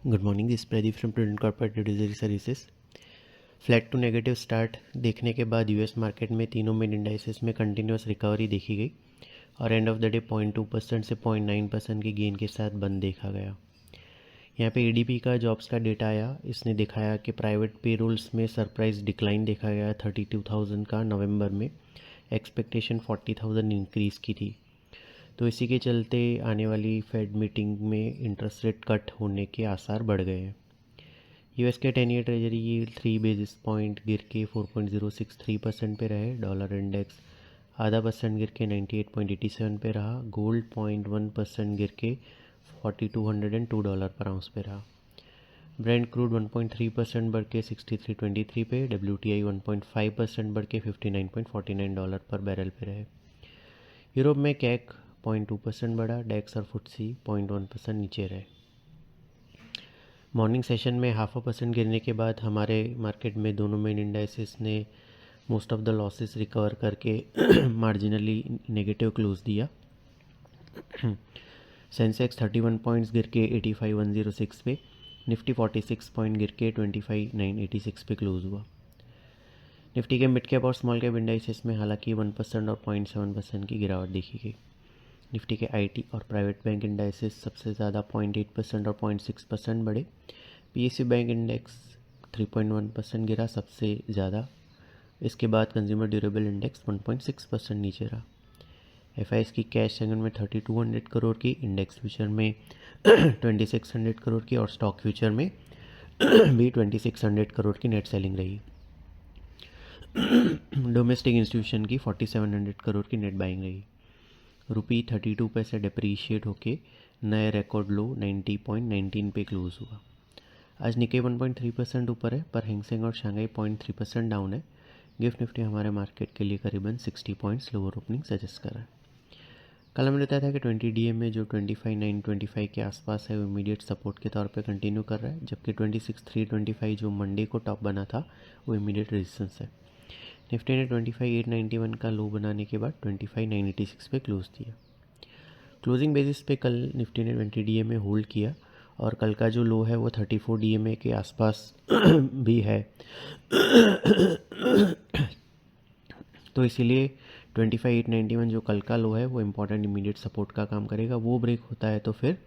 Good morning, this Pradeep from prudent corporate advisory services. Flat to negative start देखने के बाद US market में तीनों मेन इंडाइसेस में कंटिन्यूस रिकवरी देखी गई और एंड ऑफ द डे 0.2% से 0.9% की गेन के साथ बंद देखा गया। यहाँ पे ईडीपी का जॉब्स का डेटा आया, इसने दिखाया कि प्राइवेट पेरोल्स में सरप्राइज डिक्लाइन देखा गया 32,000 का नवंबर में, एक्सपेक्टेशन 40,000 इंक्रीज़ की थी। तो इसी के चलते आने वाली फेड मीटिंग में इंटरेस्ट रेट कट होने के आसार बढ़ गए हैं। यूएस के 10 year treasury yield 3 basis point गिर के 4.063% पे रहे। डॉलर इंडेक्स आधा परसेंट गिर के 98.87 पे रहा। गोल्ड 0.1% गिर के $4,202 पर आउंस पे रहा। ब्रेंट क्रूड 1.3% बढ़ के 63.23 पे। WTI 1.5% बढ़ के $59.49 पर बैरल पे रहे। यूरोप में कैक 0.2% बढ़ा। डेक्स और फुट्सी 0.1% नीचे रहे। मॉर्निंग सेशन में 0.5% गिरने के बाद हमारे मार्केट में दोनों मेन इंडाइसेस ने most of the losses recover करके मार्जिनली नेगेटिव क्लोज दिया। सेंसेक्स 31 पॉइंट्स गिर के 85,106 पे। निफ्टी 46 पॉइंट गिर के 25,986 पे क्लोज हुआ। निफ्टी के मिड कैप और स्मॉल कैप इंडाइसेस में हालांकि 1% और 0.7% की गिरावट देखी गई। निफ्टी के आईटी और प्राइवेट बैंक इंडाइसेस सबसे ज़्यादा 0.8% और 0.6% बढ़े। पीएसयू बैंक इंडेक्स 3.1% गिरा सबसे ज़्यादा। इसके बाद कंज्यूमर ड्यूरेबल इंडेक्स 1.6% नीचे रहा। एफआईएस की कैश सेगमेंट में 3200 करोड़ की, इंडेक्स फ्यूचर में 2600 करोड़ की और स्टॉक फ्यूचर में भी 2600 करोड़ की नेट सेलिंग रही। डोमेस्टिक इंस्टीट्यूशन की 4700 करोड़ की नेट बाइंग रही। रुपी 32 पैसे डिप्रीशिएट होके नए रिकॉर्ड लो 90.19 पे क्लोज हुआ। आज निके 1.3% ऊपर है, पर हैंगसेंग और शंघाई 0.3% डाउन है। गिफ्ट निफ्टी हमारे मार्केट के लिए करीबन 60 पॉइंट्स लोअर ओपनिंग सजेस्ट कर रहा है। कल हमने बताया था कि 20 डीएम में जो 25,925 के आसपास है वो इमीडिएट सपोर्ट के तौर पे कंटिन्यू कर रहा है, जबकि 26,325 जो मंडे को टॉप बना था वो इमीडिएट रेजिस्टेंस है। निफ्टी ने 25,891 का लो बनाने के बाद 25,986 पे क्लोज दिया। क्लोजिंग बेसिस पे कल निफ्टी ने 20 डीएम में होल्ड किया और कल का जो लो है वो 34 डीएमए के आसपास भी है। तो इसीलिए 25,891 जो कल का लो है वो इम्पॉर्टेंट इमीडिएट सपोर्ट का काम करेगा। वो ब्रेक होता है तो फिर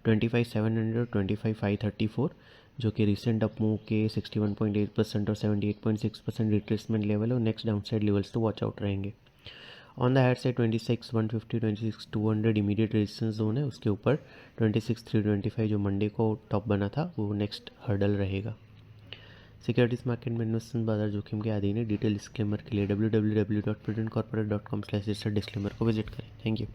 25,700 25,534 जो कि रिसेंट अप मूव के 61.8% और 78.6% रिट्रेसमेंट लेवल और नेक्स्ट डाउनसाइड लेवल्स तो वॉच आउट रहेंगे। On the higher side 26,150 26,200 immediate resistance zone है, उसके ऊपर 26,325 जो मंडे को टॉप बना था वो नेक्स्ट हर्डल रहेगा। सिक्योरिटीज मार्केट में इन्वेस्टमेंट बाजार जोखिम के अधीन है। डिटेल डिस्क्लेमर के लिए www.prudentcorporate.com/डिस्क्लेमर को विजिट करें। Thank you.